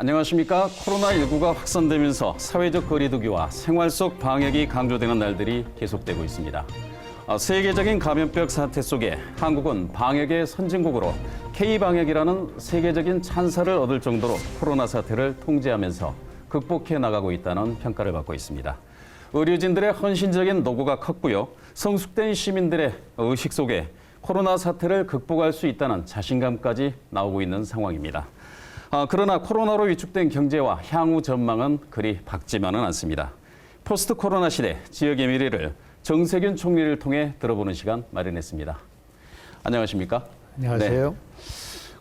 안녕하십니까. 코로나19가 확산되면서 사회적 거리두기와 생활 속 방역이 강조되는 날들이 계속되고 있습니다. 세계적인 감염병 사태 속에 한국은 방역의 선진국으로 K방역이라는 세계적인 찬사를 얻을 정도로 코로나 사태를 통제하면서 극복해 나가고 있다는 평가를 받고 있습니다. 의료진들의 헌신적인 노고가 컸고요. 성숙된 시민들의 의식 속에 코로나 사태를 극복할 수 있다는 자신감까지 나오고 있는 상황입니다. 그러나 코로나로 위축된 경제와 향후 전망은 그리 밝지만은 않습니다. 포스트 코로나 시대 지역의 미래를 정세균 총리를 통해 들어보는 시간 마련했습니다. 안녕하십니까? 안녕하세요. 네.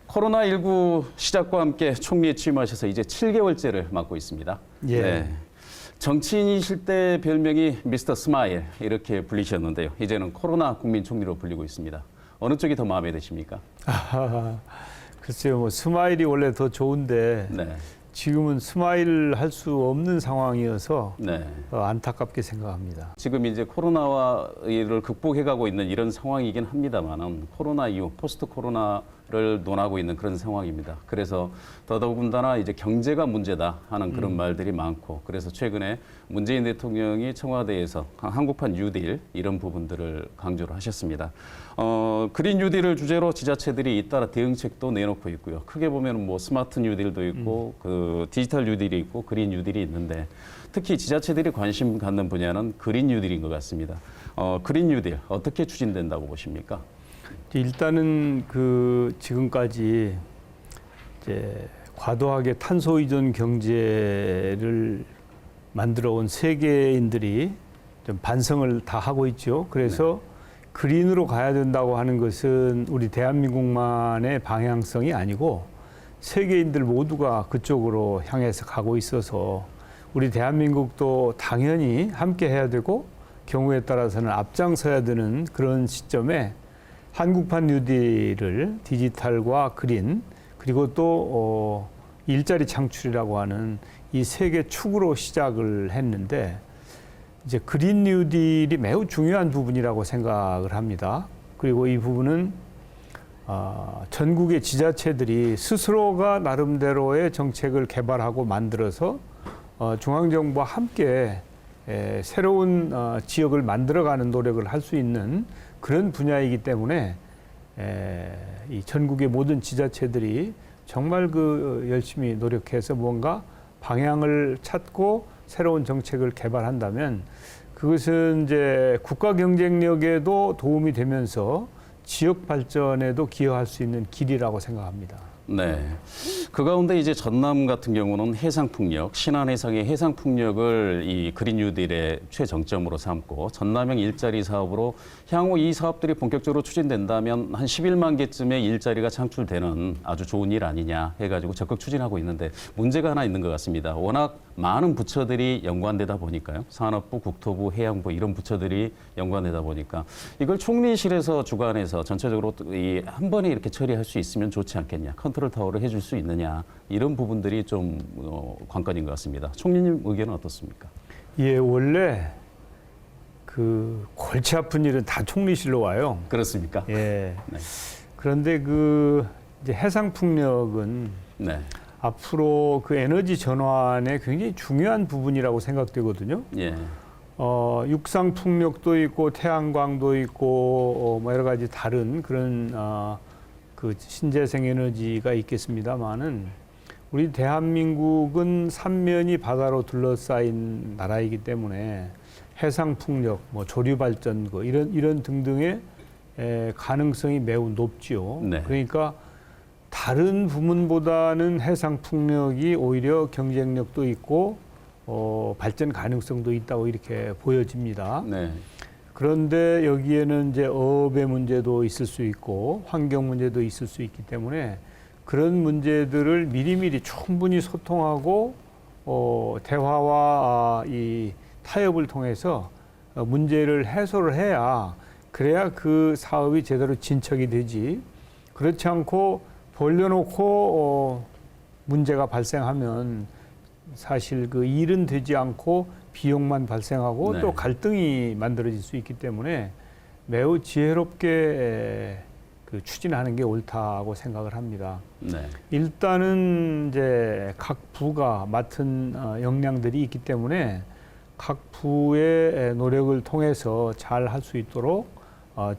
코로나19 시작과 함께 총리에 취임하셔서 이제 7개월째를 맡고 있습니다. 예. 네. 정치인이실 때 별명이 미스터 스마일 이렇게 불리셨는데요. 이제는 코로나 국민 총리로 불리고 있습니다. 어느 쪽이 더 마음에 드십니까? 글쎄요, 뭐 스마일이 원래 더 좋은데 네. 지금은 스마일 할 수 없는 상황이어서 네. 안타깝게 생각합니다. 지금 이제 코로나를 극복해가고 있는 이런 상황이긴 합니다만은 코로나 이후 포스트 코로나를 논하고 있는 그런 상황입니다. 그래서 더더군다나 이제 경제가 문제다 하는 그런 말들이 많고, 그래서 최근에 문재인 대통령이 청와대에서 한국판 뉴딜 이런 부분들을 강조를 하셨습니다. 그린 뉴딜을 주제로 지자체들이 잇따라 대응책도 내놓고 있고요. 크게 보면 뭐 스마트 뉴딜도 있고 그 디지털 뉴딜이 있고 그린 뉴딜이 있는데, 특히 지자체들이 관심 갖는 분야는 그린 뉴딜인 것 같습니다. 그린 뉴딜 어떻게 추진된다고 보십니까? 일단은 지금까지 이제 과도하게 탄소 이전 경제를 만들어 온 세계인들이 좀 반성을 다 하고 있죠. 그래서 그린으로 가야 된다고 하는 것은 우리 대한민국만의 방향성이 아니고 세계인들 모두가 그쪽으로 향해서 가고 있어서 우리 대한민국도 당연히 함께 해야 되고 경우에 따라서는 앞장서야 되는 그런 시점에 한국판 뉴딜을 디지털과 그린, 그리고 또 일자리 창출이라고 하는 이 세 개 축으로 시작을 했는데, 이제 그린 뉴딜이 매우 중요한 부분이라고 생각을 합니다. 그리고 이 부분은 전국의 지자체들이 스스로가 나름대로의 정책을 개발하고 만들어서 중앙정부와 함께 새로운 지역을 만들어가는 노력을 할 수 있는 그런 분야이기 때문에 이 전국의 모든 지자체들이 정말 열심히 노력해서 뭔가 방향을 찾고 새로운 정책을 개발한다면 그것은 이제 국가 경쟁력에도 도움이 되면서 지역 발전에도 기여할 수 있는 길이라고 생각합니다. 네. 그 가운데 이제 전남 같은 경우는 해상풍력, 신안 해상의 해상풍력을 이 그린 뉴딜의 최정점으로 삼고 전남형 일자리 사업으로 향후 이 사업들이 본격적으로 추진된다면 한 11만 개쯤의 일자리가 창출되는 아주 좋은 일 아니냐 해가지고 적극 추진하고 있는데, 문제가 하나 있는 것 같습니다. 워낙 많은 부처들이 연관되다 보니까요. 산업부, 국토부, 해양부 이런 부처들이 연관되다 보니까 이걸 총리실에서 주관해서 전체적으로 한 번에 이렇게 처리할 수 있으면 좋지 않겠냐. 컨트롤 타워를 해줄 수 있느냐. 이런 부분들이 좀 관건인 것 같습니다. 총리님 의견은 어떻습니까? 예, 원래 골치 아픈 일은 다 총리실로 와요. 그렇습니까? 예. 네. 그런데 이제 해상풍력은 네. 앞으로 에너지 전환의 굉장히 중요한 부분이라고 생각되거든요. 예. 육상 풍력도 있고 태양광도 있고 뭐 여러 가지 다른 그런 신재생 에너지가 있겠습니다만은 우리 대한민국은 삼면이 바다로 둘러싸인 나라이기 때문에 해상 풍력, 뭐 조류 발전 이런 등등의 가능성이 매우 높지요. 네. 그러니까 다른 부문보다는 해상 풍력이 오히려 경쟁력도 있고 발전 가능성도 있다고 이렇게 보여집니다. 네. 그런데 여기에는 이제 어업의 문제도 있을 수 있고 환경 문제도 있을 수 있기 때문에 그런 문제들을 미리미리 충분히 소통하고 대화와 이 타협을 통해서 문제를 해소를 해야, 그래야 그 사업이 제대로 진척이 되지. 그렇지 않고 벌려놓고 문제가 발생하면 사실 일은 되지 않고 비용만 발생하고 네. 또 갈등이 만들어질 수 있기 때문에 매우 지혜롭게 그 추진하는 게 옳다고 생각을 합니다. 네. 일단은 이제 각 부가 맡은 역량들이 있기 때문에 각 부의 노력을 통해서 잘 할 수 있도록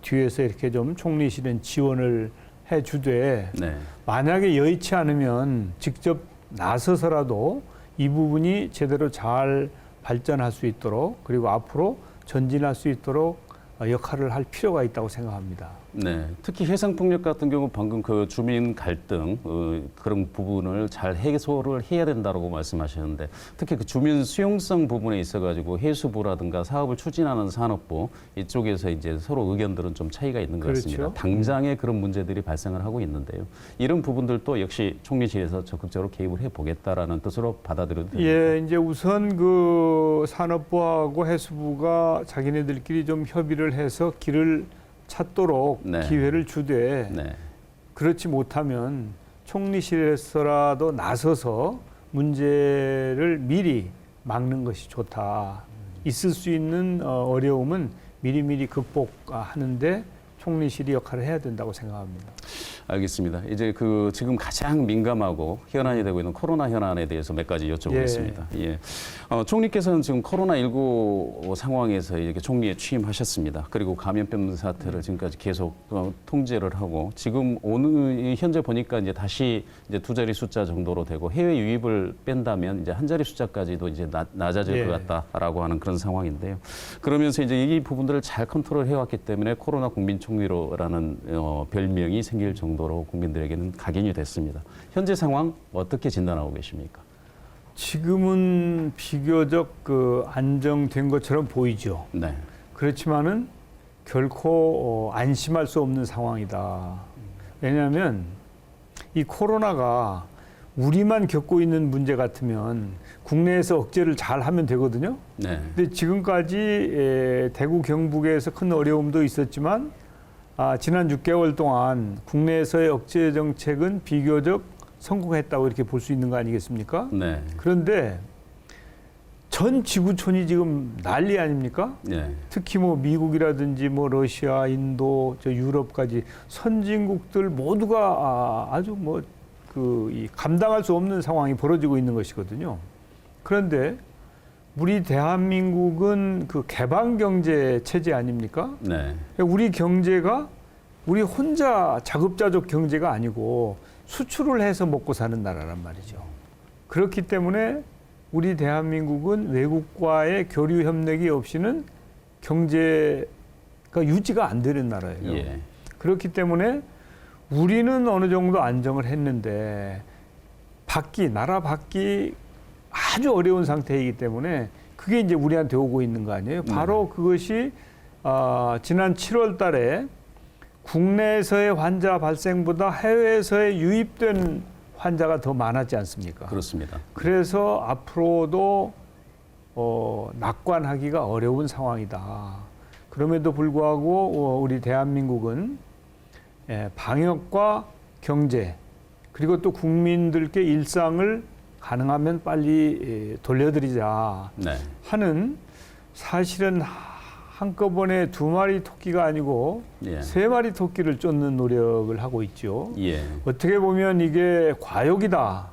뒤에서 이렇게 좀 총리실은 지원을 해주되 네. 만약에 여의치 않으면 직접 나서서라도 이 부분이 제대로 잘 발전할 수 있도록 그리고 앞으로 전진할 수 있도록 역할을 할 필요가 있다고 생각합니다. 네, 특히 해상폭력 같은 경우 방금 그 주민 갈등 그런 부분을 잘 해소를 해야 된다고 말씀하셨는데 특히 그 주민 수용성 부분에 있어가지고 해수부라든가 사업을 추진하는 산업부 이쪽에서 이제 서로 의견들은 좀 차이가 있는 것 같습니다. 그렇죠. 당장에 그런 문제들이 발생을 하고 있는데요. 이런 부분들도 역시 총리실에서 적극적으로 개입을 해보겠다라는 뜻으로 받아들여도 됩니다. 예, 이제 우선 그 산업부하고 해수부가 자기네들끼리 좀 협의를 해서 길을 찾도록 네. 기회를 주되 네, 그렇지 못하면 총리실에서라도 나서서 문제를 미리 막는 것이 좋다. 있을 수 있는 어려움은 미리미리 극복하는데 총리실이 역할을 해야 된다고 생각합니다. 알겠습니다. 이제 그 지금 가장 민감하고 현안이 되고 있는 코로나 현안에 대해서 몇 가지 여쭤보겠습니다. 예. 총리께서는 지금 코로나19 상황에서 이렇게 총리에 취임하셨습니다. 그리고 감염병 사태를 지금까지 계속 통제를 하고 지금 오늘 현재 보니까 이제 다시 이제 두 자리 숫자 정도로 되고 해외 유입을 뺀다면 이제 한 자리 숫자까지도 이제 낮아질 예. 것 같다라고 하는 그런 상황인데요. 그러면서 이제 이 부분들을 잘 컨트롤 해왔기 때문에 코로나 국민총리로라는 별명이 생길 정도로 국민들에게는 각인이 됐습니다. 현재 상황 어떻게 진단하고 계십니까? 지금은 비교적 그 안정된 것처럼 보이죠. 네. 그렇지만은 결코 안심할 수 없는 상황이다. 왜냐하면 이 코로나가 우리만 겪고 있는 문제 같으면 국내에서 억제를 잘 하면 되거든요. 네. 근데 지금까지 대구 경북에서 큰 어려움도 있었지만 지난 6개월 동안 국내에서의 억제 정책은 비교적 성공했다고 이렇게 볼 수 있는 거 아니겠습니까? 네. 그런데 전 지구촌이 지금 난리 아닙니까? 네. 특히 뭐 미국이라든지 뭐 러시아, 인도, 저 유럽까지 선진국들 모두가 아주 뭐 이 감당할 수 없는 상황이 벌어지고 있는 것이거든요. 그런데 우리 대한민국은 그 개방 경제 체제 아닙니까? 네. 우리 경제가 우리 혼자 자급자족 경제가 아니고 수출을 해서 먹고 사는 나라란 말이죠. 그렇기 때문에 우리 대한민국은 외국과의 교류 협력이 없이는 경제가 유지가 안 되는 나라예요. 예. 그렇기 때문에 우리는 어느 정도 안정을 했는데 나라 밖이 아주 어려운 상태이기 때문에 그게 이제 우리한테 오고 있는 거 아니에요. 바로 그것이 지난 7월 달에 국내에서의 환자 발생보다 해외에서의 유입된 환자가 더 많았지 않습니까? 그렇습니다. 그래서 앞으로도 낙관하기가 어려운 상황이다. 그럼에도 불구하고 우리 대한민국은 방역과 경제 그리고 또 국민들께 일상을 가능하면 빨리 돌려드리자 네. 하는 사실은 한꺼번에 2마리 토끼가 아니고 예. 3마리 토끼를 쫓는 노력을 하고 있죠. 예. 어떻게 보면 이게 과욕이다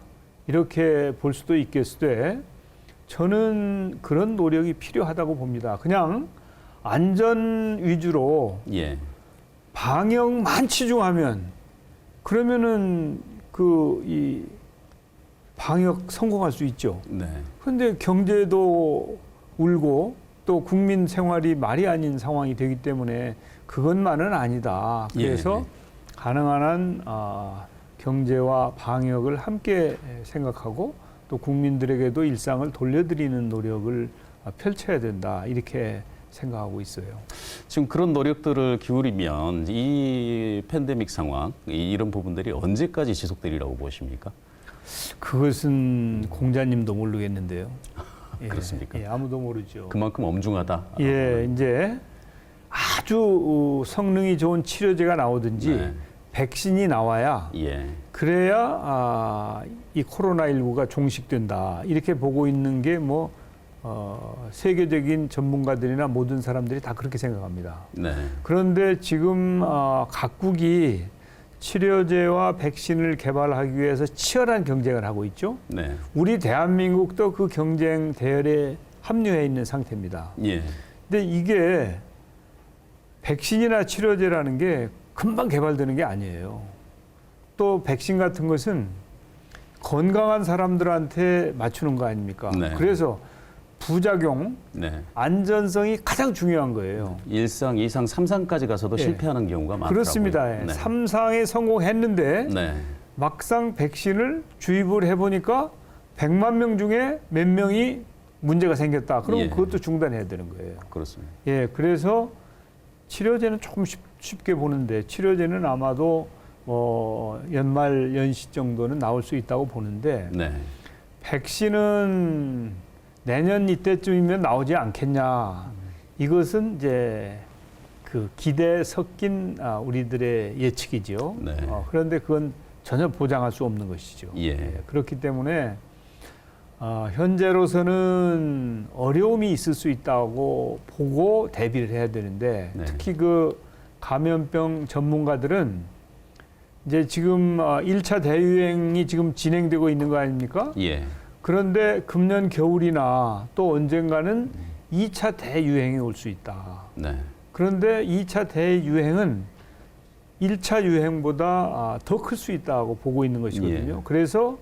이렇게 볼 수도 있겠으되 저는 그런 노력이 필요하다고 봅니다. 그냥 안전 위주로 예. 방역만 치중하면 그러면은 이 방역 성공할 수 있죠. 네. 그런데 경제도 울고 또 국민 생활이 말이 아닌 상황이 되기 때문에 그것만은 아니다. 그래서 예. 가능한 한 경제와 방역을 함께 생각하고 또 국민들에게도 일상을 돌려드리는 노력을 펼쳐야 된다. 이렇게 생각하고 있어요. 지금 그런 노력들을 기울이면 이 팬데믹 상황, 이런 부분들이 언제까지 지속되리라고 보십니까? 그것은 공자님도 모르겠는데요. 예, 그렇습니까? 예, 아무도 모르죠. 그만큼 엄중하다. 예, 이제 아주 성능이 좋은 치료제가 나오든지 네. 백신이 나와야 예. 그래야 이 코로나19가 종식된다. 이렇게 보고 있는 게 뭐 세계적인 전문가들이나 모든 사람들이 다 그렇게 생각합니다. 네. 그런데 지금 각국이 치료제와 백신을 개발하기 위해서 치열한 경쟁을 하고 있죠. 네. 우리 대한민국도 그 경쟁 대열에 합류해 있는 상태입니다. 예. 근데 이게 백신이나 치료제라는 게 금방 개발되는 게 아니에요. 또 백신 같은 것은 건강한 사람들한테 맞추는 거 아닙니까? 네. 그래서 부작용, 네. 안전성이 가장 중요한 거예요. 1상, 2상, 3상까지 가서도 예. 실패하는 경우가 많더라고요. 그렇습니다. 네. 3상에 성공했는데 네. 막상 백신을 주입을 해보니까 100만 명 중에 몇 명이 문제가 생겼다. 그러면 예. 그것도 중단해야 되는 거예요. 그렇습니다. 예, 그래서 치료제는 조금 쉽게 보는데 치료제는 아마도 연말 연시 정도는 나올 수 있다고 보는데 네. 백신은 내년 이때쯤이면 나오지 않겠냐. 이것은 이제 그 기대 섞인 우리들의 예측이죠. 네. 그런데 그건 전혀 보장할 수 없는 것이죠. 예. 그렇기 때문에 현재로서는 어려움이 있을 수 있다고 보고 대비를 해야 되는데 네. 특히 그 감염병 전문가들은 이제 지금 1차 대유행이 지금 진행되고 있는 거 아닙니까? 예. 그런데 금년 겨울이나 또 언젠가는 2차 대유행이 올 수 있다. 네. 그런데 2차 대유행은 1차 유행보다 더 클 수 있다고 보고 있는 것이거든요. 예. 그래서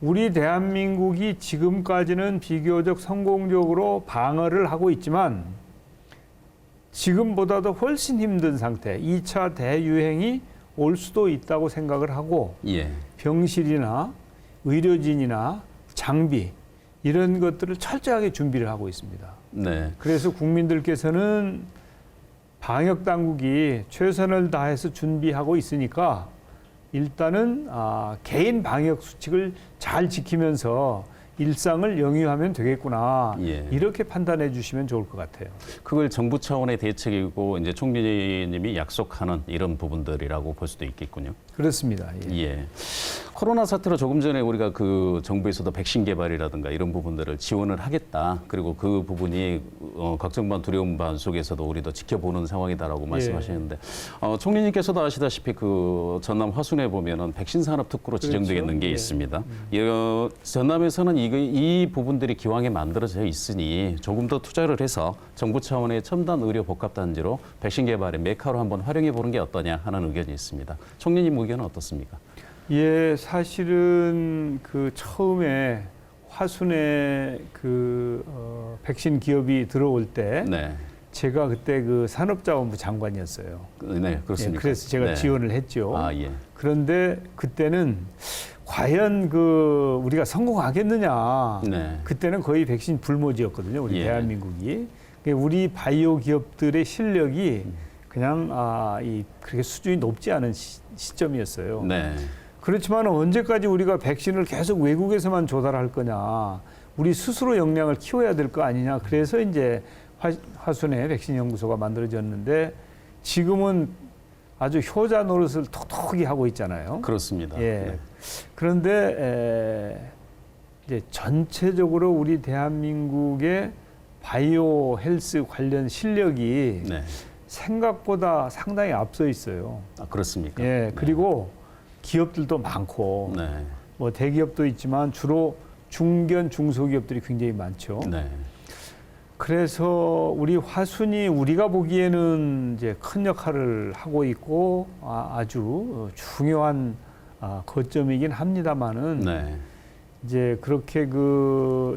우리 대한민국이 지금까지는 비교적 성공적으로 방어를 하고 있지만 지금보다도 훨씬 힘든 상태, 2차 대유행이 올 수도 있다고 생각을 하고 예. 병실이나 의료진이나 장비 이런 것들을 철저하게 준비를 하고 있습니다. 네. 그래서 국민들께서는 방역 당국이 최선을 다해서 준비하고 있으니까 일단은 개인 방역 수칙을 잘 지키면서 일상을 영위하면 되겠구나. 예. 이렇게 판단해 주시면 좋을 것 같아요. 그걸 정부 차원의 대책이고 이제 총리님이 약속하는 이런 부분들이라고 볼 수도 있겠군요. 그렇습니다. 예. 예. 코로나 사태로 조금 전에 우리가 그 정부에서도 백신 개발이라든가 이런 부분들을 지원을 하겠다. 그리고 그 부분이 걱정 반 두려움 반 속에서도 우리도 지켜보는 상황이다라고 말씀하시는데 총리님께서도 아시다시피 그 전남 화순에 보면은 백신 산업 특구로 지정되어 있는 게 예. 있습니다. 전남에서는 이 부분들이 기왕에 만들어져 있으니 조금 더 투자를 해서 정부 차원의 첨단 의료 복합단지로 백신 개발의 메카로 한번 활용해 보는 게 어떠냐 하는 의견이 있습니다. 총리님 의견은 어떻습니까? 예, 사실은 그 처음에 화순에 그 백신 기업이 들어올 때 네. 제가 그때 그 산업자원부 장관이었어요. 네, 그렇습니까? 예, 그래서 제가 네. 지원을 했죠. 아, 예. 그런데 그때는 과연 그 우리가 성공하겠느냐. 네. 그때는 거의 백신 불모지였거든요. 우리 예. 대한민국이. 우리 바이오 기업들의 실력이 그냥 그렇게 수준이 높지 않은 시점이었어요. 네. 그렇지만 언제까지 우리가 백신을 계속 외국에서만 조달할 거냐. 우리 스스로 역량을 키워야 될 거 아니냐. 그래서 이제 화순에 백신 연구소가 만들어졌는데 지금은 아주 효자 노릇을 톡톡히 하고 있잖아요. 그렇습니다. 예. 네. 그런데 이제 전체적으로 우리 대한민국의 바이오 헬스 관련 실력이 네. 생각보다 상당히 앞서 있어요. 아, 그렇습니까? 예. 그리고 기업들도 많고 네. 뭐 대기업도 있지만 주로 중견 중소기업들이 굉장히 많죠. 네. 그래서 우리 화순이 우리가 보기에는 이제 큰 역할을 하고 있고 아주 중요한 거점이긴 합니다만은 네. 이제 그렇게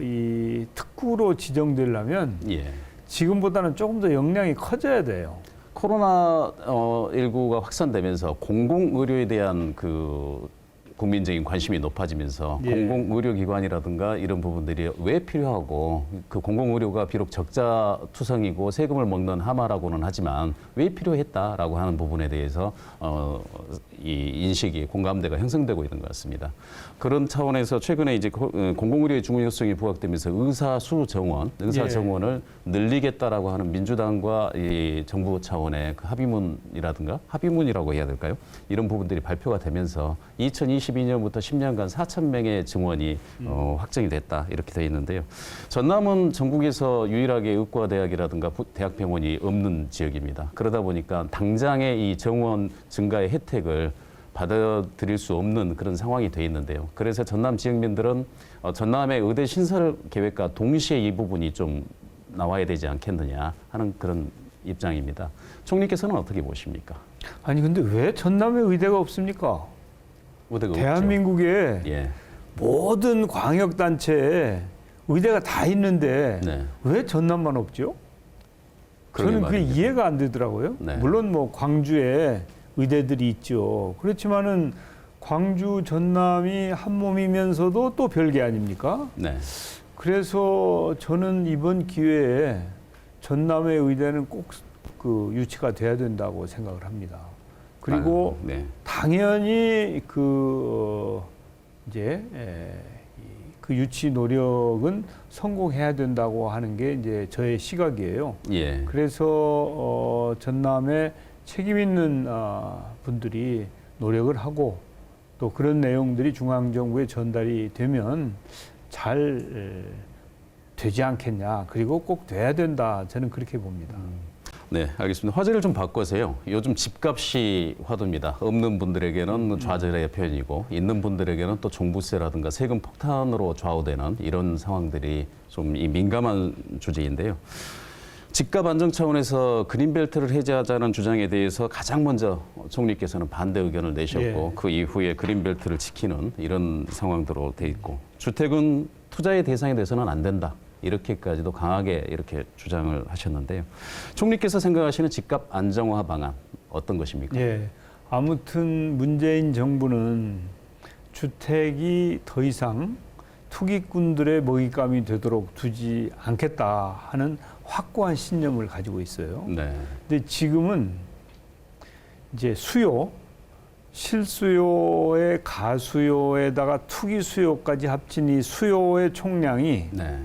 이 특구로 지정되려면 예. 지금보다는 조금 더 역량이 커져야 돼요. 코로나19가 확산되면서 공공의료에 대한 그 국민적인 관심이 높아지면서 예. 공공의료기관이라든가 이런 부분들이 왜 필요하고 그 공공의료가 비록 적자투성이고 세금을 먹는 하마라고는 하지만 왜 필요했다라고 하는 부분에 대해서 이 인식이 공감대가 형성되고 있는 것 같습니다. 그런 차원에서 최근에 이제 공공의료의 중요성이 부각되면서 의사 정원을 늘리겠다라고 하는 민주당과 이 정부 차원의 그 합의문이라고 해야 될까요? 이런 부분들이 발표가 되면서 2022년부터 10년간 4,000명의 증원이 확정이 됐다 이렇게 되어 있는데요. 전남은 전국에서 유일하게 의과대학이라든가 대학병원이 없는 지역입니다. 그러다 보니까 당장의 이 정원 증가의 혜택을 받아들일 수 없는 그런 상황이 돼 있는데요. 그래서 전남 지역민들은 전남의 의대 신설 계획과 동시에 이 부분이 좀 나와야 되지 않겠느냐 하는 그런 입장입니다. 총리께서는 어떻게 보십니까? 아니 근데 왜 전남에 의대가 없습니까? 의대가 대한민국에 없죠. 예. 모든 광역 단체에 의대가 다 있는데 네. 왜 전남만 없죠? 그러게 저는 그게 말입니다. 이해가 안 되더라고요. 네. 물론 뭐 광주에 의대들이 있죠. 그렇지만은 광주, 전남이 한 몸이면서도 또 별개 아닙니까? 네. 그래서 저는 이번 기회에 전남의 의대는 꼭 그 유치가 돼야 된다고 생각을 합니다. 그리고 네. 당연히 이제 그 유치 노력은 성공해야 된다고 하는 게 이제 저의 시각이에요. 예. 그래서 전남에 책임 있는 분들이 노력을 하고 또 그런 내용들이 중앙정부에 전달이 되면 잘 되지 않겠냐. 그리고 꼭 돼야 된다. 저는 그렇게 봅니다. 네, 알겠습니다. 화제를 좀 바꿔서요. 요즘 집값이 화두입니다. 없는 분들에게는 좌절의 표현이고 있는 분들에게는 또 종부세라든가 세금 폭탄으로 좌우되는 이런 상황들이 좀 이 민감한 주제인데요. 집값 안정 차원에서 그린벨트를 해제하자는 주장에 대해서 가장 먼저 총리께서는 반대 의견을 내셨고 예. 그 이후에 그린벨트를 지키는 이런 상황들로 돼 있고 주택은 투자의 대상이 돼서는 안 된다. 이렇게까지도 강하게 이렇게 주장을 하셨는데요. 총리께서 생각하시는 집값 안정화 방안 어떤 것입니까? 예. 아무튼 문재인 정부는 주택이 더 이상 투기꾼들의 먹잇감이 되도록 두지 않겠다 하는 확고한 신념을 가지고 있어요. 네. 근데 지금은 이제 실수요의 가수요에다가 투기 수요까지 합친 이 수요의 총량이 네.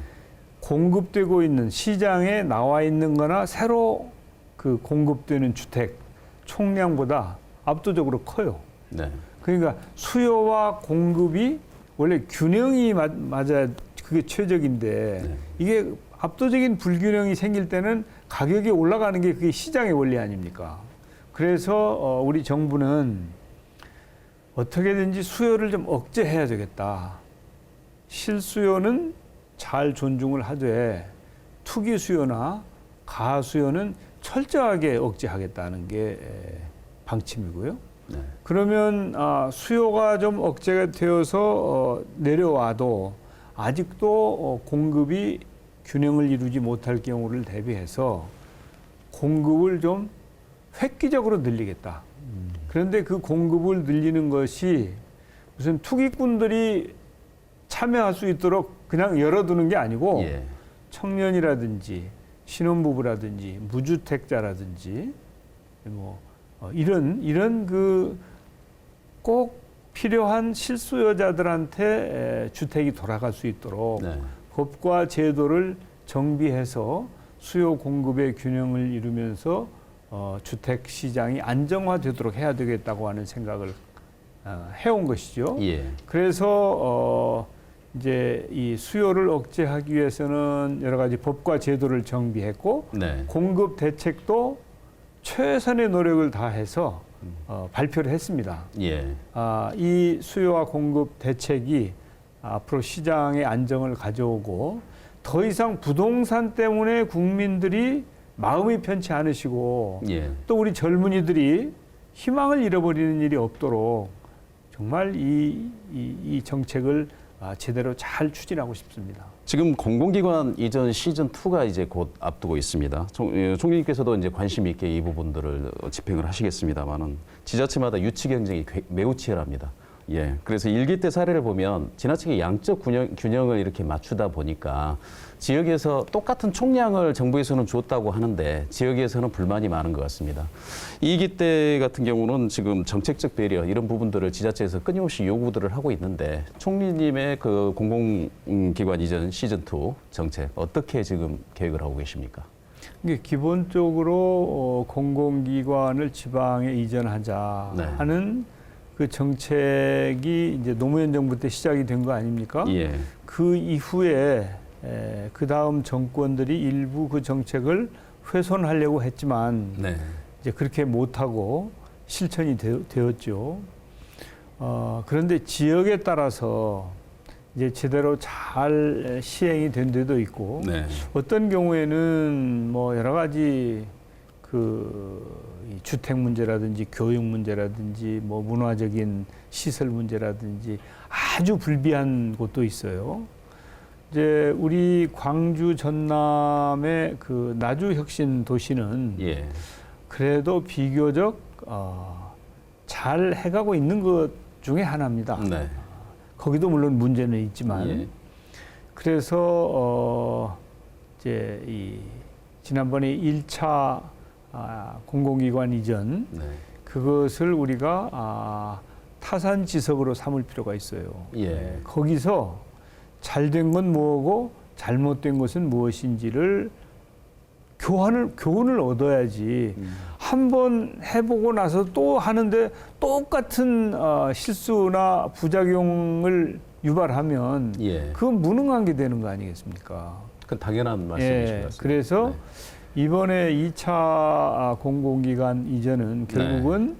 공급되고 있는 시장에 나와 있는 거나 새로 그 공급되는 주택 총량보다 압도적으로 커요. 네. 그러니까 수요와 공급이 원래 균형이 맞아야 그게 최적인데 네. 이게 압도적인 불균형이 생길 때는 가격이 올라가는 게 그게 시장의 원리 아닙니까? 그래서 우리 정부는 어떻게든지 수요를 좀 억제해야 되겠다. 실수요는 잘 존중을 하되 투기 수요나 가하 수요는 철저하게 억제하겠다는 게 방침이고요. 네. 그러면 수요가 좀 억제가 되어서 내려와도 아직도 공급이 균형을 이루지 못할 경우를 대비해서 공급을 좀 획기적으로 늘리겠다. 그런데 그 공급을 늘리는 것이 무슨 투기꾼들이 참여할 수 있도록 그냥 열어두는 게 아니고 예. 청년이라든지 신혼부부라든지 무주택자라든지 뭐 이런 그 꼭 필요한 실수요자들한테 주택이 돌아갈 수 있도록 네. 법과 제도를 정비해서 수요 공급의 균형을 이루면서 주택 시장이 안정화되도록 해야 되겠다고 하는 생각을 해온 것이죠. 예. 그래서 이제 이 수요를 억제하기 위해서는 여러 가지 법과 제도를 정비했고 네. 공급 대책도 최선의 노력을 다해서 발표를 했습니다. 예. 이 수요와 공급 대책이 앞으로 시장의 안정을 가져오고 더 이상 부동산 때문에 국민들이 마음이 편치 않으시고 예. 또 우리 젊은이들이 희망을 잃어버리는 일이 없도록 정말 이 정책을 제대로 잘 추진하고 싶습니다. 지금 공공기관 이전 시즌2가 이제 곧 앞두고 있습니다. 총리님께서도 이제 관심 있게 이 부분들을 집행을 하시겠습니다만은 지자체마다 유치 경쟁이 매우 치열합니다. 예. 그래서 일기 때 사례를 보면 지나치게 양적 균형을 이렇게 맞추다 보니까 지역에서 똑같은 총량을 정부에서는 줬다고 하는데 지역에서는 불만이 많은 것 같습니다. 2기 때 같은 경우는 지금 정책적 배려 이런 부분들을 지자체에서 끊임없이 요구들을 하고 있는데 총리님의 그 공공기관 이전 시즌2 정책 어떻게 지금 계획을 하고 계십니까? 이게 기본적으로 공공기관을 지방에 이전하자 네. 하는 그 정책이 이제 노무현 정부 때 시작이 된 거 아닙니까? 예. 그 이후에 그 다음 정권들이 일부 그 정책을 훼손하려고 했지만 네. 이제 그렇게 못하고 실천이 되었죠. 그런데 지역에 따라서 이제 제대로 잘 시행이 된 데도 있고 네. 어떤 경우에는 뭐 여러 가지 이 주택 문제라든지 교육 문제라든지 뭐 문화적인 시설 문제라든지 아주 불비한 곳도 있어요. 이제 우리 광주 전남의 그 나주혁신 도시는 예. 그래도 비교적 잘 해가고 있는 것 중에 하나입니다. 네. 거기도 물론 문제는 있지만 예. 그래서 이제 지난번에 1차 공공기관 이전 네. 그것을 우리가 타산지석으로 삼을 필요가 있어요. 예. 네, 거기서 잘된 건 뭐고 잘못된 것은 무엇인지를 교훈을 얻어야지 한번 해보고 나서 또 하는데 똑같은 실수나 부작용을 유발하면 예. 그건 무능한 게 되는 거 아니겠습니까? 그 당연한 말씀이신 것 같습니다. 그래서 네. 이번에 2차 공공기관 이전은 결국은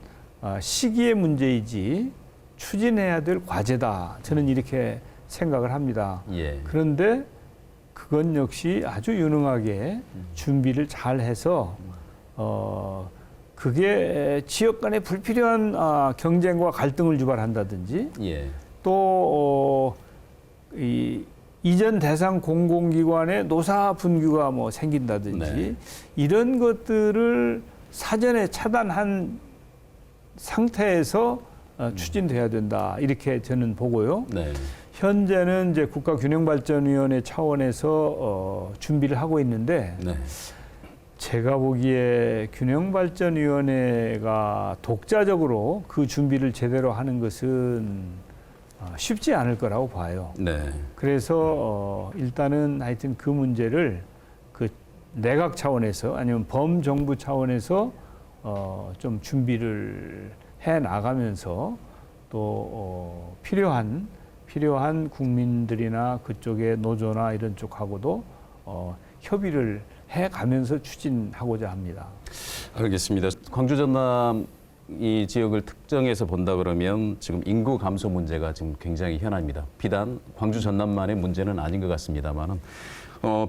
시기의 문제이지 추진해야 될 과제다. 저는 이렇게 생각을 합니다. 예. 그런데 그건 역시 아주 유능하게 준비를 잘 해서 그게 지역 간의 불필요한 경쟁과 갈등을 유발한다든지 예. 또 이 이전 대상 공공기관의 노사 분규가 뭐 생긴다든지 네. 이런 것들을 사전에 차단한 상태에서 추진돼야 된다. 이렇게 저는 보고요. 네. 현재는 이제 국가균형발전위원회 차원에서 준비를 하고 있는데 네. 제가 보기에 균형발전위원회가 독자적으로 그 준비를 제대로 하는 것은 쉽지 않을 거라고 봐요. 네. 그래서 일단은 하여튼 그 문제를 그 내각 차원에서 아니면 범정부 차원에서 좀 준비를 해 나가면서 또 필요한 국민들이나 그쪽의 노조나 이런 쪽하고도 협의를 해 가면서 추진하고자 합니다. 알겠습니다. 광주 전남 이 지역을 특정해서 본다 그러면 지금 인구 감소 문제가 지금 굉장히 현안입니다. 비단 광주 전남만의 문제는 아닌 것 같습니다만은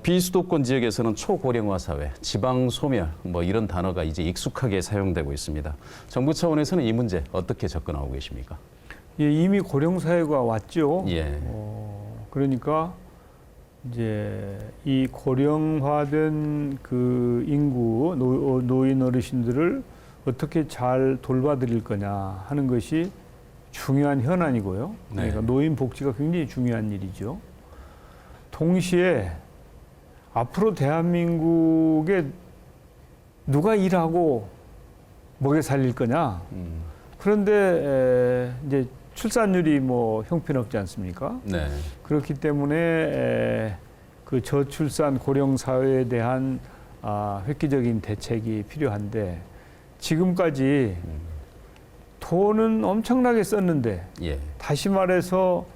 비수도권 지역에서는 초고령화 사회, 지방 소멸 뭐 이런 단어가 이제 익숙하게 사용되고 있습니다. 정부 차원에서는 이 문제 어떻게 접근하고 계십니까? 예, 이미 고령 사회가 왔죠. 예. 그러니까 이제 이 고령화된 그 인구 노인 어르신들을 어떻게 잘 돌봐드릴 거냐 하는 것이 중요한 현안이고요. 그러니까 네. 노인 복지가 굉장히 중요한 일이죠. 동시에 앞으로 대한민국에 누가 일하고 먹여 살릴 거냐. 그런데 이제 출산율이 뭐 형편없지 않습니까? 네. 그렇기 때문에 그 저출산 고령 사회에 대한 획기적인 대책이 필요한데 지금까지 돈은 엄청나게 썼는데 예. 다시 말해서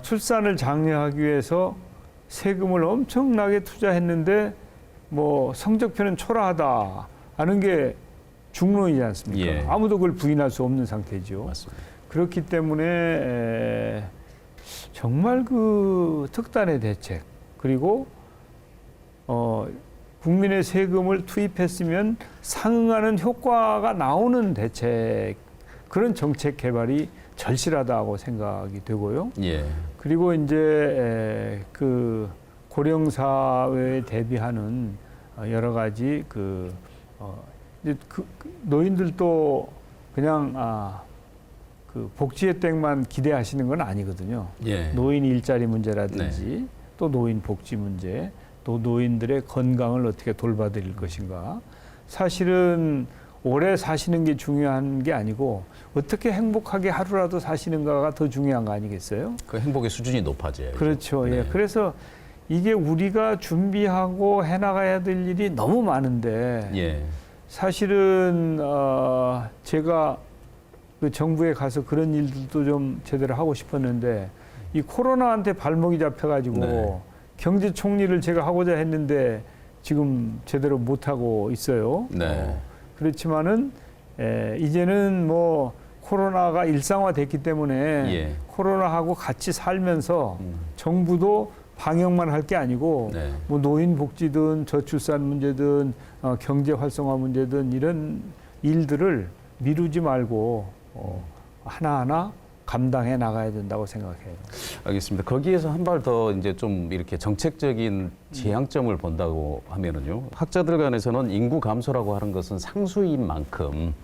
출산을 장려하기 위해서 세금을 엄청나게 투자했는데 뭐 성적표는 초라하다 하는 게 중론이지 않습니까? 예. 아무도 그걸 부인할 수 없는 상태죠. 맞습니다. 그렇기 때문에 정말 그 특단의 대책 그리고 국민의 세금을 투입했으면 상응하는 효과가 나오는 대책 그런 정책 개발이 절실하다고 생각이 되고요. 예. 그리고 이제 그 고령 사회에 대비하는 여러 가지 이제 노인들도 그냥 그 복지 혜택만 기대하시는 건 아니거든요. 예. 노인 일자리 문제라든지 또 노인 복지 문제, 또 노인들의 건강을 어떻게 돌봐드릴 것인가. 사실은 오래 사시는 게 중요한 게 아니고 어떻게 행복하게 하루라도 사시는가가 더 중요한 거 아니겠어요? 그 행복의 수준이 높아져요. 그렇죠. 네. 예. 그래서 이게 우리가 준비하고 해나가야 될 일이 너무 많은데 예. 사실은 제가 그 정부에 가서 그런 일들도 좀 제대로 하고 싶었는데 이 코로나한테 발목이 잡혀가지고 네. 경제총리를 제가 하고자 했는데 지금 제대로 못 하고 있어요. 네. 그렇지만은 이제는 뭐 코로나가 일상화됐기 때문에 예. 코로나하고 같이 살면서 정부도 방역만 할 게 아니고 네. 뭐 노인 복지든 저출산 문제든 경제 활성화 문제든 이런 일들을 미루지 말고 하나하나 감당해 나가야 된다고 생각해요. 알겠습니다. 거기에서 한 발 더 이제 좀 이렇게 정책적인 지향점을 본다고 하면은요. 학자들 간에서는 인구 감소라고 하는 것은 상수인 만큼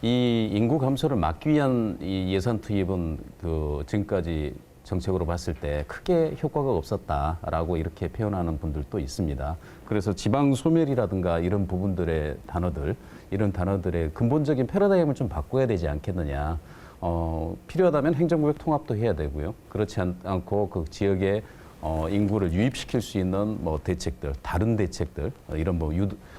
이 인구 감소를 막기 위한 이 예산 투입은 그 지금까지 정책으로 봤을 때 크게 효과가 없었다라고 이렇게 표현하는 분들도 있습니다. 그래서 지방 소멸이라든가 이런 부분들의 단어들, 이런 단어들의 근본적인 패러다임을 좀 바꿔야 되지 않겠느냐. 필요하다면 행정구역 통합도 해야 되고요. 그렇지 않고 그 지역에 인구를 유입시킬 수 있는 뭐 대책들, 다른 대책들, 이런 뭐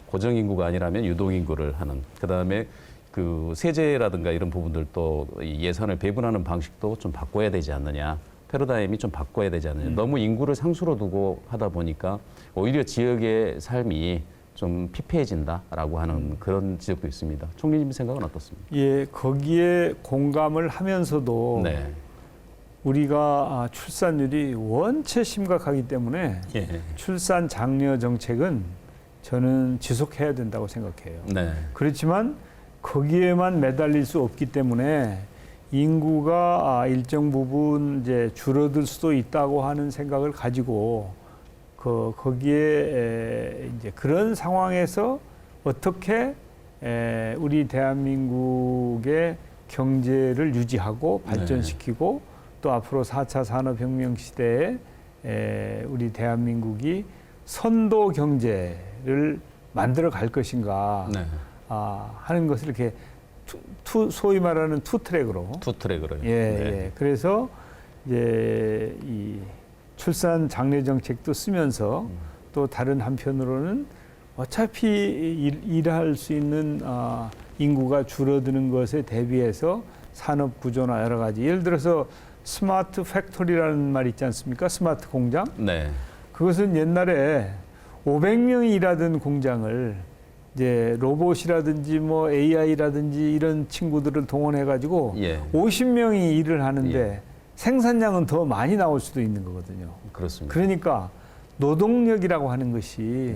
고정 인구가 아니라면 유동 인구를 하는. 그다음에 그 세제라든가 이런 부분들도 이 예산을 배분하는 방식도 좀 바꿔야 되지 않느냐. 패러다임이 좀 바꿔야 되지 않느냐. 너무 인구를 상수로 두고 하다 보니까 오히려 지역의 삶이 좀 피폐해진다라고 하는 그런 지적도 있습니다. 총리님 생각은 어떻습니까? 예, 거기에 공감을 하면서도 네. 우리가 출산율이 원체 심각하기 때문에 예. 출산 장려 정책은 저는 지속해야 된다고 생각해요. 네. 그렇지만 거기에만 매달릴 수 없기 때문에 인구가 일정 부분 이제 줄어들 수도 있다고 하는 생각을 가지고 거기에 이제 그런 상황에서 어떻게 우리 대한민국의 경제를 유지하고 발전시키고 또 앞으로 4차 산업혁명 시대에 우리 대한민국이 선도 경제를 만들어 갈 것인가 네. 하는 것을 이렇게 소위 말하는 투 트랙으로. 투트랙으로요. 예, 예. 그래서 이제 이 출산 장려 정책도 쓰면서 또 다른 한편으로는 어차피 일할 수 있는 인구가 줄어드는 것에 대비해서 산업 구조나 여러 가지 예를 들어서 스마트 팩토리라는 말 있지 않습니까? 스마트 공장. 네. 그것은 옛날에 500명이 일하던 공장을 이제 로봇이라든지 뭐 AI라든지 이런 친구들을 동원해 가지고 예. 50명이 일을 하는데 예. 생산량은 더 많이 나올 수도 있는 거거든요. 그렇습니다. 그러니까 노동력이라고 하는 것이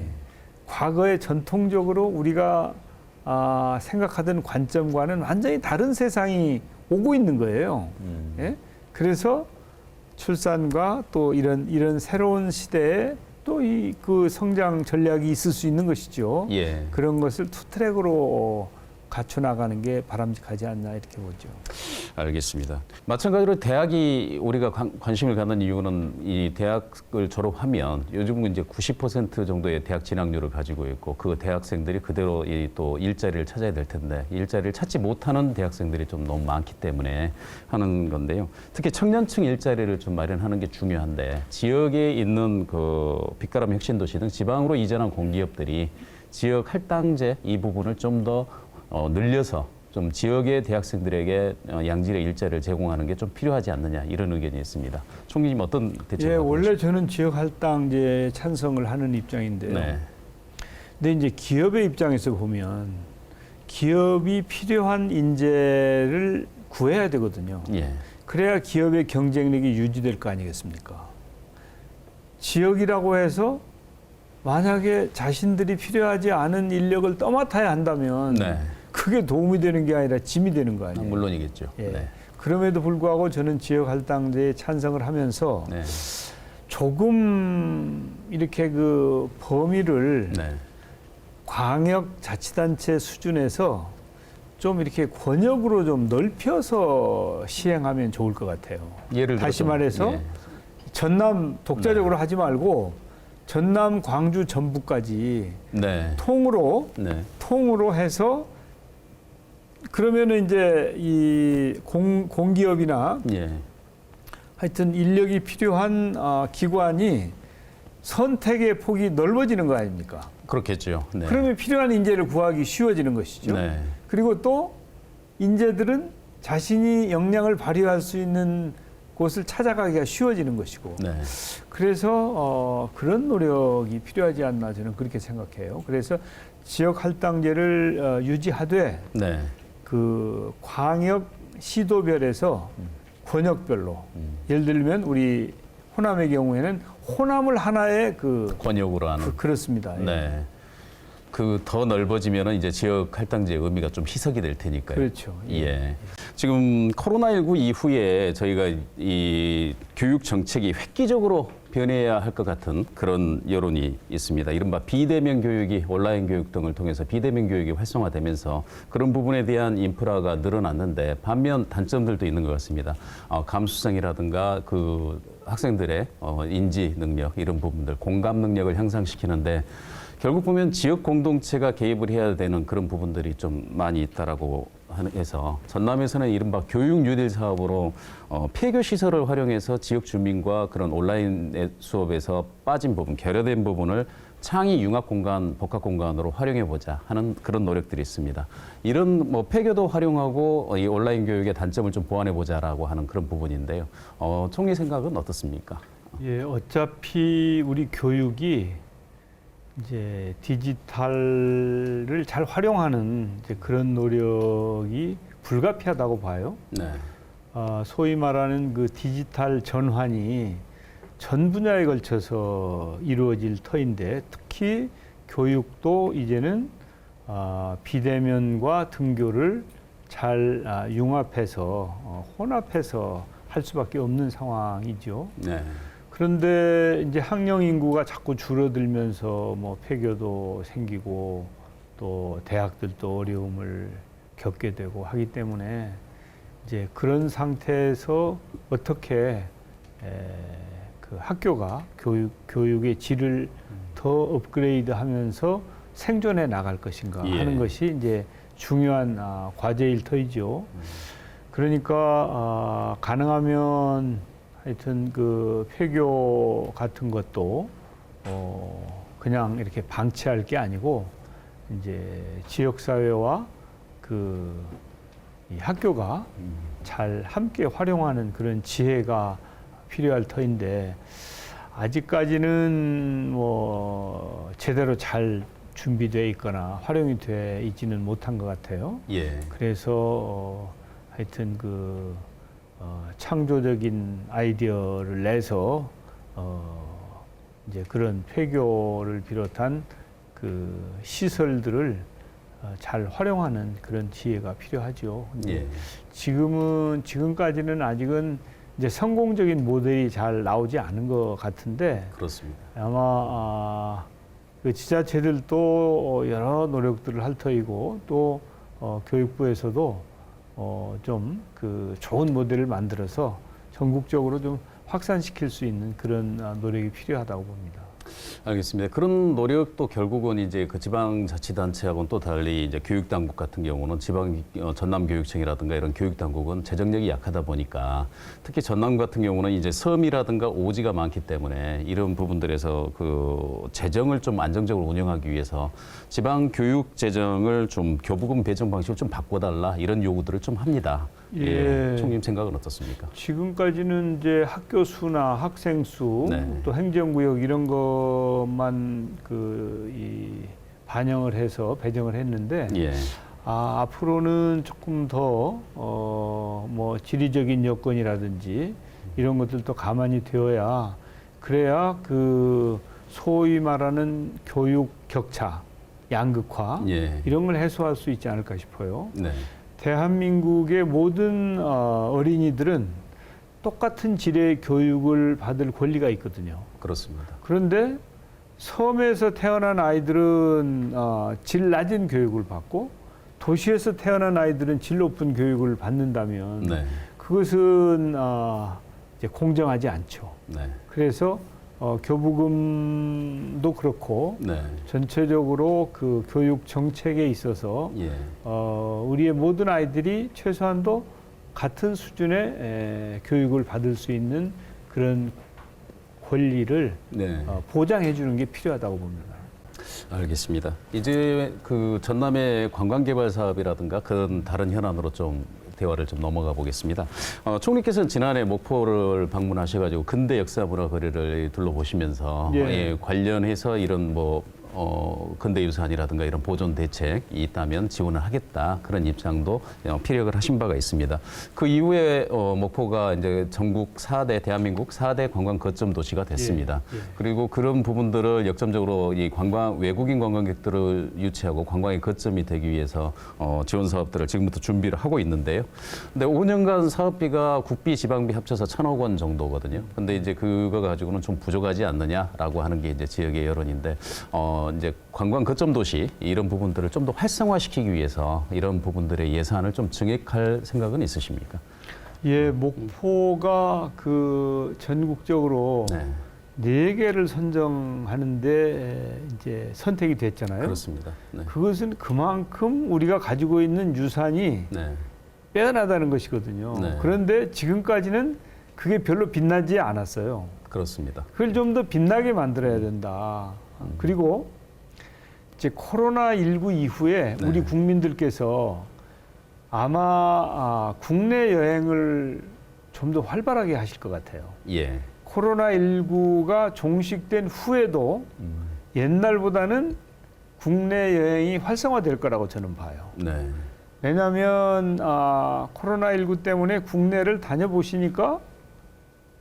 과거에 전통적으로 우리가 생각하던 관점과는 완전히 다른 세상이 오고 있는 거예요. 예? 그래서 출산과 또 이런 새로운 시대에 또 그 성장 전략이 있을 수 있는 것이죠. 예. 그런 것을 투 트랙으로 갖춰 나가는 게 바람직하지 않나 이렇게 보죠. 알겠습니다. 마찬가지로 대학이 우리가 관심을 갖는 이유는 이 대학을 졸업하면 요즘은 이제 90% 정도의 대학 진학률을 가지고 있고 그 대학생들이 그대로 또 일자리를 찾아야 될 텐데 일자리를 찾지 못하는 대학생들이 좀 너무 많기 때문에 하는 건데요. 특히 청년층 일자리를 좀 마련하는 게 중요한데 지역에 있는 그 빗가람 혁신도시 등 지방으로 이전한 공기업들이 지역 할당제 이 부분을 좀 더 늘려서 좀 지역의 대학생들에게 양질의 일자리를 제공하는 게 좀 필요하지 않느냐 이런 의견이 있습니다. 총리님 어떤 대책을? 예, 원래 저는 지역 할당제에 찬성을 하는 입장인데요. 네. 근데 이제 기업의 입장에서 보면 기업이 필요한 인재를 구해야 되거든요. 예. 그래야 기업의 경쟁력이 유지될 거 아니겠습니까? 지역이라고 해서 만약에 자신들이 필요하지 않은 인력을 떠맡아야 한다면 네. 그게 도움이 되는 게 아니라 짐이 되는 거 아니에요? 물론이겠죠. 예. 네. 그럼에도 불구하고 저는 지역 할당제에 찬성을 하면서 네. 조금 이렇게 그 범위를 네. 광역자치단체 수준에서 좀 이렇게 권역으로 좀 넓혀서 시행하면 좋을 것 같아요. 예를 들어서 다시 말해서 예. 전남 독자적으로 하지 말고 전남, 광주, 전북까지 네. 통으로 해서 그러면은 이제 이 공기업이나 예. 하여튼 인력이 필요한 기관이 선택의 폭이 넓어지는 거 아닙니까? 그렇겠죠. 네. 그러면 필요한 인재를 구하기 쉬워지는 것이죠. 네. 그리고 또 인재들은 자신이 역량을 발휘할 수 있는 곳을 찾아가기가 쉬워지는 것이고. 네. 그래서 그런 노력이 필요하지 않나 저는 그렇게 생각해요. 그래서 지역 할당제를 유지하되 네. 그 광역 시도별에서 권역별로 예를 들면 우리 호남의 경우에는 호남을 하나의 권역으로 하는. 그렇습니다. 예. 네. 그 더 넓어지면은 이제 지역 할당제의 의미가 좀 희석이 될 테니까요. 그렇죠. 예. 지금 코로나19 이후에 저희가 이 교육 정책이 획기적으로 변해야 할 것 같은 그런 여론이 있습니다. 이른바 비대면 교육이 온라인 교육 등을 통해서 비대면 교육이 활성화되면서 그런 부분에 대한 인프라가 늘어났는데 반면 단점들도 있는 것 같습니다. 감수성이라든가 그 학생들의 인지 능력 이런 부분들, 공감 능력을 향상시키는데 결국 보면 지역 공동체가 개입을 해야 되는 그런 부분들이 좀 많이 있다라고 해서 전남에서는 이른바 교육 뉴딜 사업으로 폐교 시설을 활용해서 지역 주민과 그런 온라인 수업에서 빠진 부분, 결여된 부분을 창의 융합 공간, 복합 공간으로 활용해 보자 하는 그런 노력들이 있습니다. 이런 뭐 폐교도 활용하고 이 온라인 교육의 단점을 좀 보완해 보자라고 하는 그런 부분인데요. 총리 생각은 어떻습니까? 예, 어차피 우리 교육이 이제 디지털을 잘 활용하는 이제 그런 노력이 불가피하다고 봐요. 네. 소위 말하는 그 디지털 전환이 전 분야에 걸쳐서 이루어질 터인데 특히 교육도 이제는 비대면과 등교를 잘 융합해서 혼합해서 할 수밖에 없는 상황이죠. 네. 그런데 이제 학령 인구가 자꾸 줄어들면서 뭐 폐교도 생기고 또 대학들도 어려움을 겪게 되고 하기 때문에 이제 그런 상태에서 어떻게 그 학교가 교육의 질을 더 업그레이드하면서 생존해 나갈 것인가 하는 것이 이제 중요한 과제일 터이죠. 그러니까 가능하면 하여튼 그 폐교 같은 것도 그냥 이렇게 방치할 게 아니고 이제 지역 사회와 이 학교가 잘 함께 활용하는 그런 지혜가 필요할 터인데 아직까지는 뭐 제대로 잘 준비되어 있거나 활용이 돼 있지는 못한 것 같아요. 예. 그래서 하여튼 창조적인 아이디어를 내서 이제 그런 폐교를 비롯한 그 시설들을 잘 활용하는 그런 지혜가 필요하죠. 예. 지금까지는 아직은 이제 성공적인 모델이 잘 나오지 않은 것 같은데 그렇습니다. 아마 그 지자체들도 여러 노력들을 할 터이고 또 교육부에서도 좀 그 좋은 모델을 만들어서 전국적으로 좀 확산시킬 수 있는 그런 노력이 필요하다고 봅니다. 알겠습니다. 그런 노력도 결국은 이제 그 지방자치단체하고는 또 달리 이제 교육당국 같은 경우는 전남교육청이라든가 이런 교육당국은 재정력이 약하다 보니까 특히 전남 같은 경우는 이제 섬이라든가 오지가 많기 때문에 이런 부분들에서 그 재정을 좀 안정적으로 운영하기 위해서 지방 교육 재정을 좀 교부금 배정 방식을 좀 바꿔달라 이런 요구들을 좀 합니다. 예. 총님 생각은 어떻습니까? 지금까지는 이제 학교 수나 학생 수, 네. 또 행정구역 이런 것만 반영을 해서 배정을 했는데, 예. 앞으로는 조금 더, 뭐, 지리적인 여건이라든지 이런 것들도 가만히 되어야, 그래야 그 소위 말하는 교육 격차, 양극화, 예. 이런 걸 해소할 수 있지 않을까 싶어요. 네. 대한민국의 모든 어린이들은 똑같은 질의 교육을 받을 권리가 있거든요. 그렇습니다. 그런데 섬에서 태어난 아이들은 질 낮은 교육을 받고 도시에서 태어난 아이들은 질 높은 교육을 받는다면 네. 그것은 이제 공정하지 않죠. 네. 그래서 교부금도 그렇고 네. 전체적으로 그 교육 정책에 있어서 예. 우리의 모든 아이들이 최소한도 같은 수준의 교육을 받을 수 있는 그런 권리를 네. 보장해 주는 게 필요하다고 봅니다. 알겠습니다. 이제 그 전남의 관광개발 사업이라든가 그런 다른 현안으로 좀 대화를 좀 넘어가 보겠습니다. 총리께서는 지난해 목포를 방문하셔가지고 근대 역사 문화 거리를 둘러보시면서 예. 관련해서 이런 뭐 근대유산이라든가 이런 보존 대책이 있다면 지원을 하겠다 그런 입장도 피력을 하신 바가 있습니다. 그 이후에 목포가 이제 전국 4대 대한민국 4대 관광 거점 도시가 됐습니다. 예, 예. 그리고 그런 부분들을 역점적으로 이 외국인 관광객들을 유치하고 관광의 거점이 되기 위해서 지원 사업들을 지금부터 준비를 하고 있는데요. 근데 5년간 사업비가 국비, 지방비 합쳐서 1,000억 원 정도거든요. 근데 이제 그거 가지고는 좀 부족하지 않느냐라고 하는 게 이제 지역의 여론인데, 이제 관광 거점 도시 이런 부분들을 좀 더 활성화시키기 위해서 이런 부분들의 예산을 좀 증액할 생각은 있으십니까? 예, 목포가 그 전국적으로 네, 네 개를 선정하는데 이제 선택이 됐잖아요. 그렇습니다. 네. 그것은 그만큼 우리가 가지고 있는 유산이 네. 빼어나다는 것이거든요. 네. 그런데 지금까지는 그게 별로 빛나지 않았어요. 그렇습니다. 그걸 좀 더 빛나게 만들어야 된다. 그리고 이제 코로나19 이후에 네. 우리 국민들께서 아마 국내 여행을 좀 더 활발하게 하실 것 같아요. 예. 코로나19가 종식된 후에도 옛날보다는 국내 여행이 활성화될 거라고 저는 봐요. 네. 왜냐하면 코로나19 때문에 국내를 다녀보시니까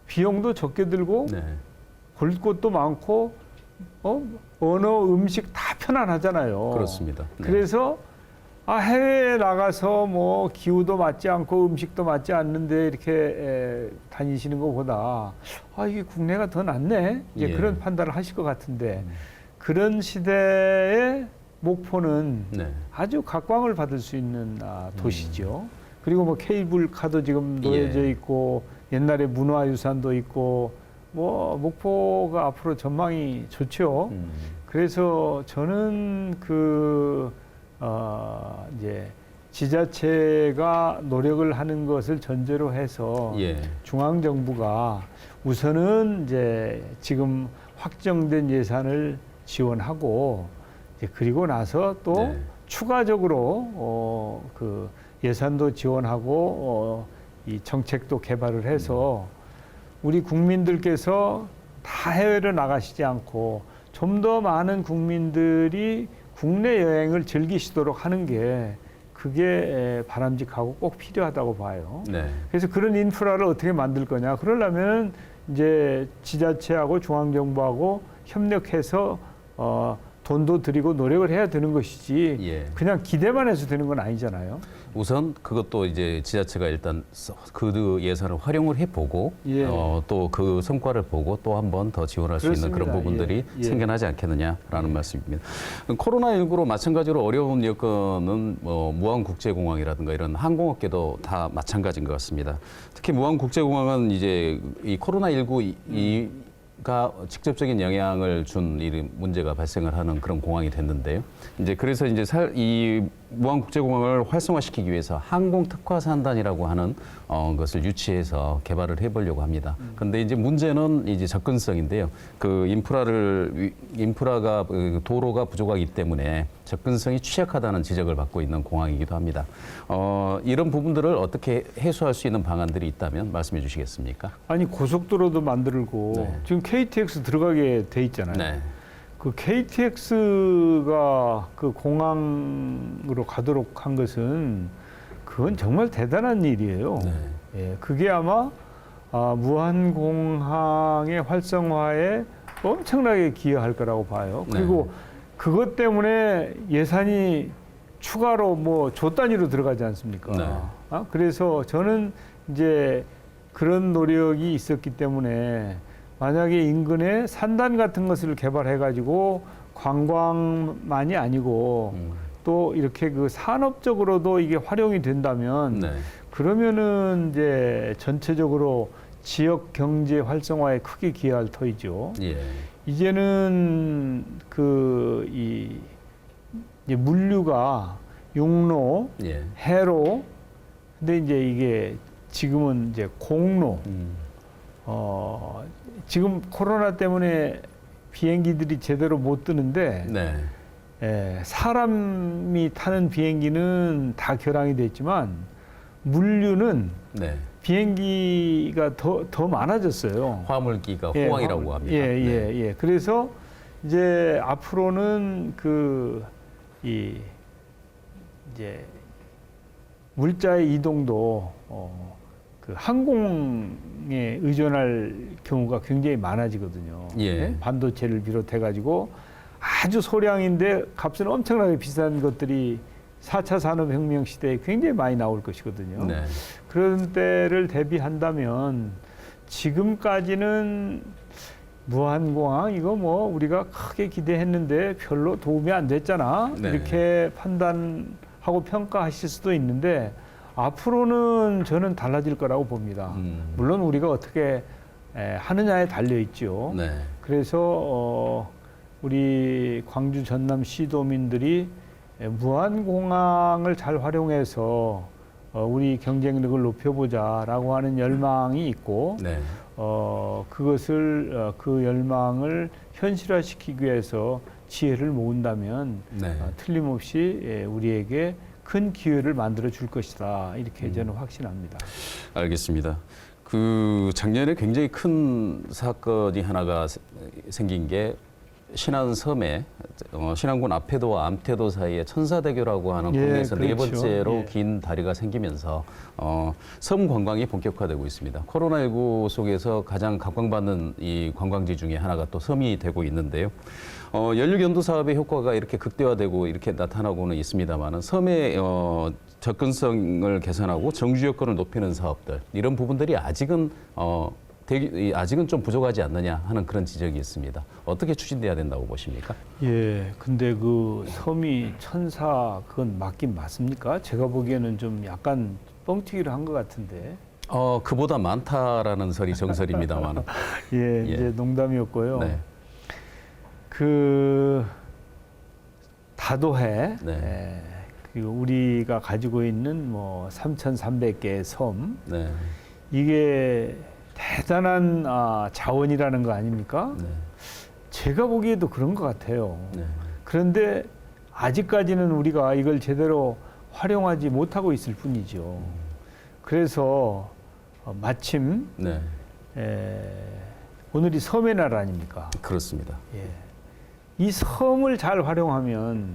비용도 적게 들고 네. 볼 곳도 많고 언어, 음식 다 편안하잖아요. 그렇습니다. 네. 그래서 해외에 나가서 뭐 기후도 맞지 않고 음식도 맞지 않는데 이렇게 다니시는 것보다 이게 국내가 더 낫네. 이제 예. 그런 판단을 하실 것 같은데 그런 시대에 목포는 네. 아주 각광을 받을 수 있는 도시죠. 그리고 뭐 케이블카도 지금 놓여져 예. 있고 옛날에 문화유산도 있고 뭐 목포가 앞으로 전망이 좋죠. 그래서 저는 이제 지자체가 노력을 하는 것을 전제로 해서 예. 중앙 정부가 우선은 이제 지금 확정된 예산을 지원하고 이제 그리고 나서 또 네. 추가적으로 그 예산도 지원하고 이 정책도 개발을 해서 우리 국민들께서 다 해외로 나가시지 않고 좀 더 많은 국민들이 국내 여행을 즐기시도록 하는 게 그게 바람직하고 꼭 필요하다고 봐요. 네. 그래서 그런 인프라를 어떻게 만들 거냐. 그러려면 이제 지자체하고 중앙정부하고 협력해서 돈도 들이고 노력을 해야 되는 것이지 예. 그냥 기대만 해서 되는 건 아니잖아요. 우선 그것도 이제 지자체가 일단 그 예산을 활용을 해보고 예. 또 그 성과를 보고 또 한 번 더 지원할 수 있는 그런 그렇습니다. 부분들이 예. 생겨나지 않겠느냐라는 말씀입니다. 코로나19로 마찬가지로 어려운 여건은 무안국제공항이라든가 이런 항공업계도 다 마찬가지인 것 같습니다. 특히 무안국제공항은 이제 이 코로나19가 직접적인 영향을 준 이 문제가 발생을 하는 그런 공항이 됐는데요. 이제 그래서 이제 이 무안국제공항을 활성화시키기 위해서 항공특화산단이라고 하는 것을 유치해서 개발을 해보려고 합니다. 그런데 이제 문제는 이제 접근성인데요. 그 인프라가 도로가 부족하기 때문에 접근성이 취약하다는 지적을 받고 있는 공항이기도 합니다. 이런 부분들을 어떻게 해소할 수 있는 방안들이 있다면 말씀해 주시겠습니까? 아니 고속도로도 만들고 네. 지금 KTX 들어가게 돼 있잖아요. 네. 그 KTX가 그 공항으로 가도록 한 것은 그건 정말 대단한 일이에요. 네. 예, 그게 아마 무안공항의 활성화에 엄청나게 기여할 거라고 봐요. 그리고 그것 때문에 예산이 추가로 뭐 조 단위로 들어가지 않습니까? 네. 그래서 저는 이제 그런 노력이 있었기 때문에 만약에 인근에 산단 같은 것을 개발해 가지고 관광만이 아니고 또 이렇게 그 산업적으로도 이게 활용이 된다면 네. 그러면은 이제 전체적으로 지역 경제 활성화에 크게 기여할 터이죠. 예. 이제는 이제 물류가 육로, 예. 해로, 근데 이제 이게 지금은 이제 공로, 지금 코로나 때문에 비행기들이 제대로 못 뜨는데 네. 사람이 타는 비행기는 다 결항이 됐지만 물류는 네. 비행기가 더 많아졌어요. 화물기가 예, 호황이라고 합니다. 예. 그래서 이제 앞으로는 이제 물자의 이동도 그 항공에 의존할 경우가 굉장히 많아지거든요. 예. 네? 반도체를 비롯해 가지고 아주 소량인데 값은 엄청나게 비싼 것들이 4차 산업혁명 시대에 굉장히 많이 나올 것이거든요. 네. 그런 때를 대비한다면 지금까지는 무한공항 이거 뭐 우리가 크게 기대했는데 별로 도움이 안 됐잖아. 네. 이렇게 판단하고 평가하실 수도 있는데 앞으로는 저는 달라질 거라고 봅니다. 물론 우리가 어떻게 하느냐에 달려 있죠. 네. 그래서 우리 광주 전남 시도민들이 무한공항을 잘 활용해서 우리 경쟁력을 높여보자라고 하는 열망이 있고 네. 그것을 그 열망을 현실화시키기 위해서 지혜를 모은다면 네. 틀림없이 우리에게 큰 기회를 만들어 줄 것이다 이렇게 저는 확신합니다. 알겠습니다. 그 작년에 굉장히 큰 사건이 하나가 생긴 게 신안섬에 신안군 앞태도와 암태도 사이에 천사대교라고 하는 국내에서 네 그렇죠. 번째로 긴 다리가 생기면서 섬 관광이 본격화되고 있습니다. 코로나19 속에서 가장 각광받는 이 관광지 중에 하나가 또 섬이 되고 있는데요. 연륙연도 사업의 효과가 이렇게 극대화되고 이렇게 나타나고는 있습니다만은 섬의 접근성을 개선하고 정주 여건을 높이는 사업들 이런 부분들이 아직은 좀 부족하지 않느냐 하는 그런 지적이 있습니다. 어떻게 추진돼야 된다고 보십니까? 예, 근데 그 섬이 천사 그건 맞긴 맞습니까? 제가 보기에는 좀 약간 뻥튀기를 한 것 같은데. 그보다 많다라는 설이 정설입니다만. 예, 이제 농담이었고요. 네. 그 다도해, 네. 그리고 우리가 가지고 있는 뭐 3,300개의 섬, 네. 이게 대단한 자원이라는 거 아닙니까? 네. 제가 보기에도 그런 것 같아요. 네. 그런데 아직까지는 우리가 이걸 제대로 활용하지 못하고 있을 뿐이죠. 그래서 마침 네. 오늘이 섬의 날 아닙니까? 그렇습니다. 예. 이 섬을 잘 활용하면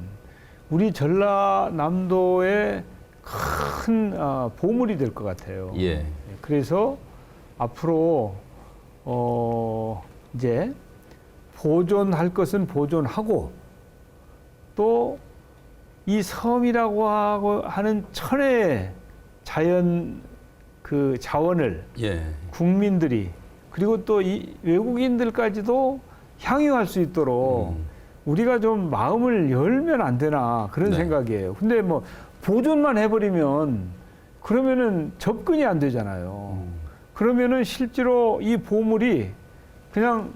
우리 전라남도의 큰 보물이 될 것 같아요. 예. 그래서 앞으로 이제 보존할 것은 보존하고 또 이 섬이라고 하는 천혜의 자연 그 자원을 예. 국민들이 그리고 또 이 외국인들까지도 향유할 수 있도록 우리가 좀 마음을 열면 안 되나 그런 네. 생각이에요. 근데 뭐 보존만 해버리면 그러면은 접근이 안 되잖아요. 그러면은 실제로 이 보물이 그냥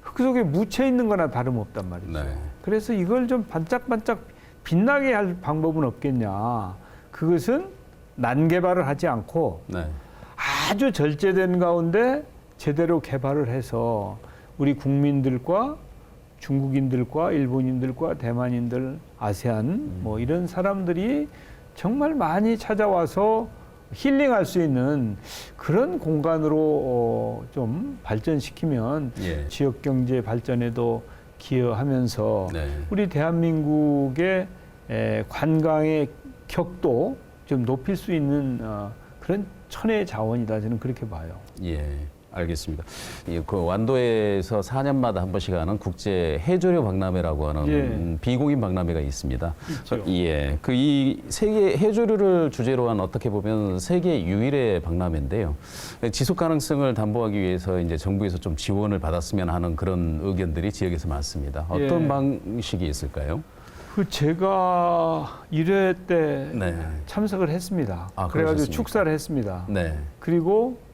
흙 속에 묻혀 있는 거나 다름없단 말이죠. 네. 그래서 이걸 좀 반짝반짝 빛나게 할 방법은 없겠냐. 그것은 난개발을 하지 않고 네. 아주 절제된 가운데 제대로 개발을 해서 우리 국민들과 중국인들과 일본인들과 대만인들, 아세안 뭐 이런 사람들이 정말 많이 찾아와서 힐링할 수 있는 그런 공간으로 좀 발전시키면 예. 지역 경제 발전에도 기여하면서 네. 우리 대한민국의 관광의 격도 좀 높일 수 있는 그런 천혜의 자원이다 저는 그렇게 봐요. 예. 알겠습니다. 그 완도에서 4년마다 한 번씩 하는 국제 해조류 박람회라고 하는 예. 비공인 박람회가 있습니다. 있죠. 예. 그 이 세계 해조류를 주제로 한 어떻게 보면 세계 유일의 박람회인데요. 지속 가능성을 담보하기 위해서 이제 정부에서 좀 지원을 받았으면 하는 그런 의견들이 지역에서 많습니다. 어떤 예. 방식이 있을까요? 그 제가 1회 때 네. 참석을 했습니다. 아, 그래가지고 그러셨습니까? 축사를 했습니다. 네. 그리고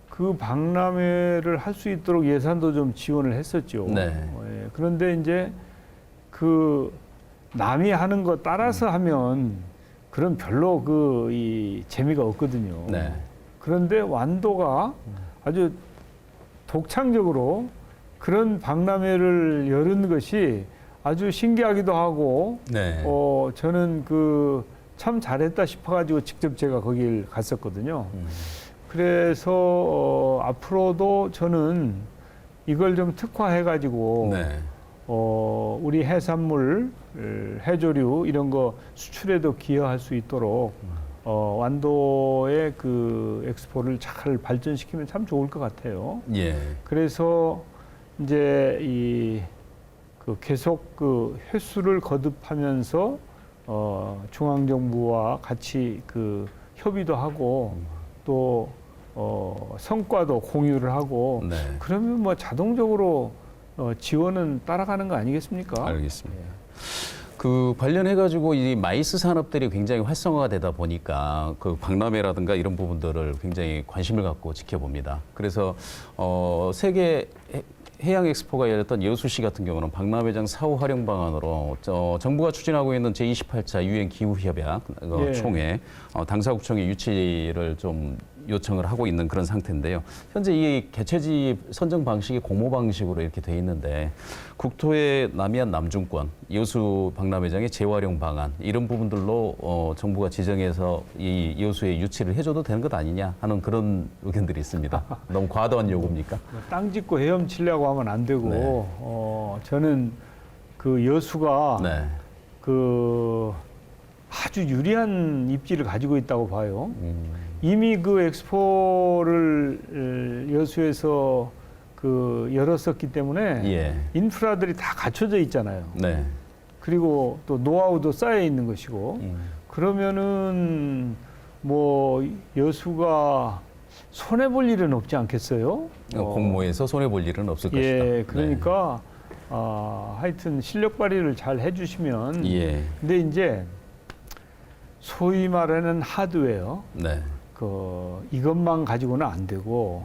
그 박람회를 할 수 있도록 예산도 좀 지원을 했었죠. 네. 예, 그런데 이제 그 남이 하는 거 따라서 하면 그런 별로 이 재미가 없거든요. 네. 그런데 완도가 아주 독창적으로 그런 박람회를 여는 것이 아주 신기하기도 하고 네. 저는 참 잘했다 싶어가지고 직접 제가 거길 갔었거든요. 앞으로도 저는 이걸 좀 특화해가지고 네. 우리 해산물, 해조류 이런 거 수출에도 기여할 수 있도록 완도의 그 엑스포를 잘 발전시키면 참 좋을 것 같아요. 예. 그래서 이제 그 계속 그 횟수를 거듭하면서 중앙 정부와 같이 그 협의도 하고 또 성과도 공유를 하고 네. 그러면 뭐 자동적으로 지원은 따라가는 거 아니겠습니까? 알겠습니다. 그 관련해가지고 이 마이스 산업들이 굉장히 활성화가 되다 보니까 그 박람회라든가 이런 부분들을 굉장히 관심을 갖고 지켜봅니다. 그래서 세계 해양 엑스포가 열렸던 여수시 같은 경우는 박람회장 사후 활용 방안으로 정부가 추진하고 있는 제28차 유엔 기후 협약 예. 총회 당사국청의 유치를 좀 요청을 하고 있는 그런 상태인데요. 현재 이 개최지 선정 방식이 공모 방식으로 이렇게 돼 있는데 국토의 남해안 남중권, 여수 박람회장의 재활용 방안 이런 부분들로 정부가 지정해서 이 여수에 유치를 해줘도 되는 것 아니냐 하는 그런 의견들이 있습니다. 너무 과도한 요구입니까? 땅 짓고 헤엄치려고 하면 안 되고 네. 저는 그 여수가 네. 그 아주 유리한 입지를 가지고 있다고 봐요. 이미 그 엑스포를 여수에서 그 열었었기 때문에 예. 인프라들이 다 갖춰져 있잖아요. 네. 그리고 또 노하우도 쌓여 있는 것이고 그러면은 뭐 여수가 손해 볼 일은 없지 않겠어요? 공모에서 손해 볼 일은 없을 것이다. 예, 그러니까 하여튼 실력 발휘를 잘 해주시면. 네. 예. 근데 이제 소위 말하는 하드웨어, 네. 이것만 가지고는 안 되고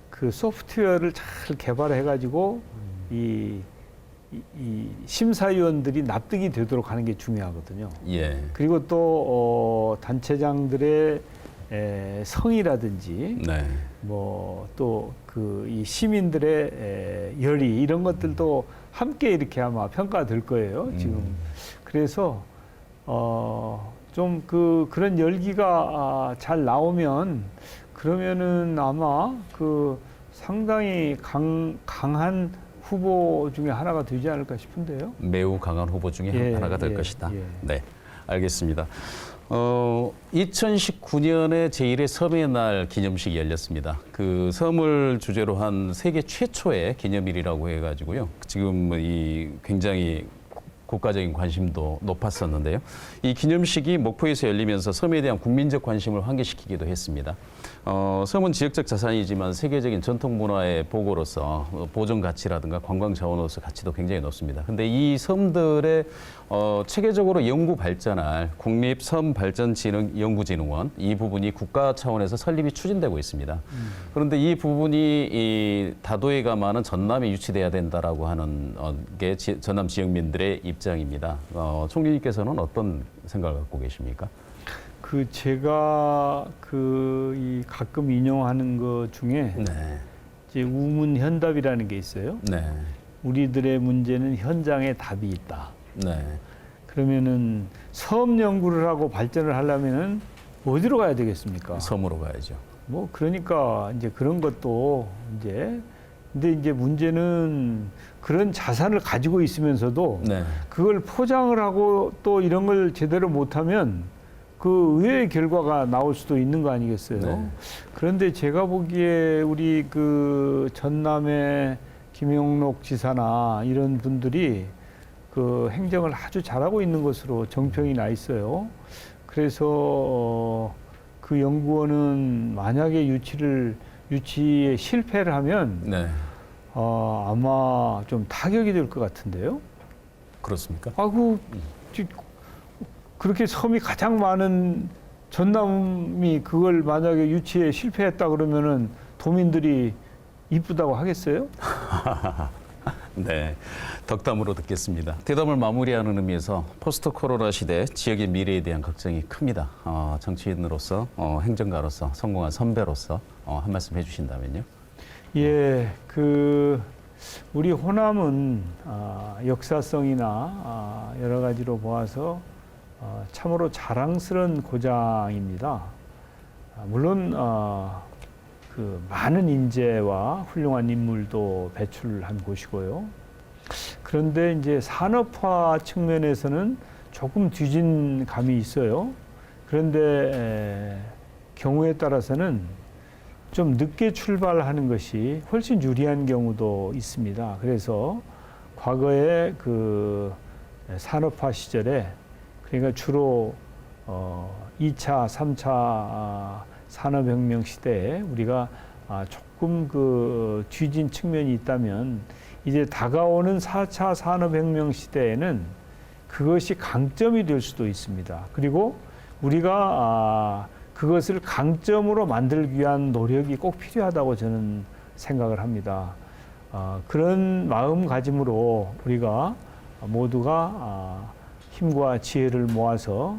그 소프트웨어를 잘 개발해가지고 이 심사위원들이 납득이 되도록 하는 게 중요하거든요. 예. 그리고 또 단체장들의 성의라든지 네. 뭐 또 이 시민들의 열의 이런 것들도 함께 이렇게 아마 평가될 거예요. 지금 그래서 좀 그런 열기가 잘 나오면 그러면은 아마 상당히 강한 후보 중에 하나가 되지 않을까 싶은데요. 매우 강한 후보 중에 예, 하나가 될 예, 것이다. 예. 네, 알겠습니다. 2019년에 제1회 섬의 날 기념식이 열렸습니다. 그 섬을 주제로 한 세계 최초의 기념일이라고 해가지고요. 지금 이 굉장히 국가적인 관심도 높았었는데요. 이 기념식이 목포에서 열리면서 섬에 대한 국민적 관심을 환기시키기도 했습니다. 섬은 지역적 자산이지만 세계적인 전통 문화의 보고로서 보존 가치라든가 관광 자원으로서 가치도 굉장히 높습니다. 근데 이 섬들의 체계적으로 연구 발전할 국립섬발전연구진흥원 이 부분이 국가 차원에서 설립이 추진되고 있습니다. 그런데 이 부분이 이 다도에 감안은 전남에 유치돼야 된다라고 하는 게 전남 지역민들의 입장입니다. 총리님께서는 어떤 생각을 갖고 계십니까? 제가 이 가끔 인용하는 것 중에 네. 이제 우문현답이라는 게 있어요. 네. 우리들의 문제는 현장에 답이 있다. 네. 그러면은 섬 연구를 하고 발전을 하려면은 어디로 가야 되겠습니까? 섬으로 가야죠. 뭐 그러니까 이제 그런 것도 근데 이제 문제는 그런 자산을 가지고 있으면서도 네. 그걸 포장을 하고 또 이런 걸 제대로 못하면 그 의외의 결과가 나올 수도 있는 거 아니겠어요? 네. 그런데 제가 보기에 우리 전남의 김용록 지사나 이런 분들이 행정을 아주 잘하고 있는 것으로 정평이 나 있어요. 그래서 그 연구원은 만약에 유치에 실패를 하면 네. 아마 좀 타격이 될 것 같은데요. 그렇습니까? 그렇게 섬이 가장 많은 전남이 그걸 만약에 유치에 실패했다 그러면은 도민들이 이쁘다고 하겠어요? 네, 덕담으로 듣겠습니다. 대담을 마무리하는 의미에서 포스트 코로나 시대 지역의 미래에 대한 걱정이 큽니다. 정치인으로서, 행정가로서, 성공한 선배로서 한 말씀 해주신다면요. 예, 우리 호남은 역사성이나 여러 가지로 보아서 참으로 자랑스러운 고장입니다. 물론 많은 인재와 훌륭한 인물도 배출한 곳이고요. 그런데 이제 산업화 측면에서는 조금 뒤진 감이 있어요. 그런데 경우에 따라서는 좀 늦게 출발하는 것이 훨씬 유리한 경우도 있습니다. 그래서 과거에 그 산업화 시절에 그러니까 주로 2차, 3차 산업혁명 시대에 우리가 조금 그 뒤진 측면이 있다면 이제 다가오는 4차 산업혁명 시대에는 그것이 강점이 될 수도 있습니다. 그리고 우리가 그것을 강점으로 만들기 위한 노력이 꼭 필요하다고 저는 생각을 합니다. 그런 마음가짐으로 우리가 모두가 힘과 지혜를 모아서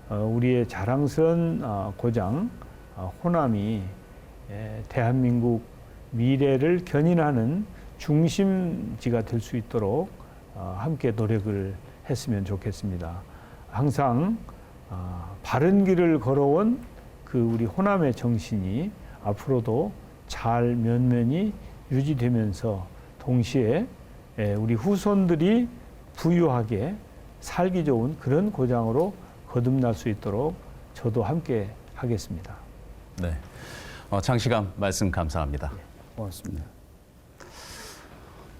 우리의 자랑스러운 고장 호남이 대한민국 미래를 견인하는 중심지가 될 수 있도록 함께 노력을 했으면 좋겠습니다. 항상 바른 길을 걸어온 그 우리 호남의 정신이 앞으로도 잘 면면히 유지되면서 동시에 우리 후손들이 부유하게 살기 좋은 그런 고장으로 거듭날 수 있도록 저도 함께 하겠습니다. 네, 장시간 말씀 감사합니다. 고맙습니다.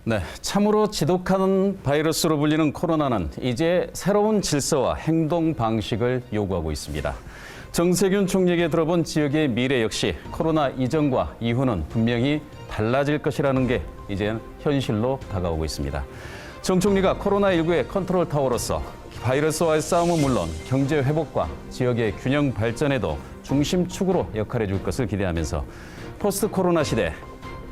네, 참으로 지독한 바이러스로 불리는 코로나는 이제 새로운 질서와 행동 방식을 요구하고 있습니다. 정세균 총리에게 들어본 지역의 미래 역시 코로나 이전과 이후는 분명히 달라질 것이라는 게 이제 현실로 다가오고 있습니다. 정 총리가 코로나19의 컨트롤 타워로서 바이러스와의 싸움은 물론 경제 회복과 지역의 균형 발전에도 중심축으로 역할해 줄 것을 기대하면서 포스트 코로나 시대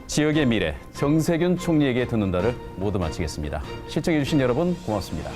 지역의 미래 정세균 총리에게 듣는다를 모두 마치겠습니다. 시청해 주신 여러분 고맙습니다.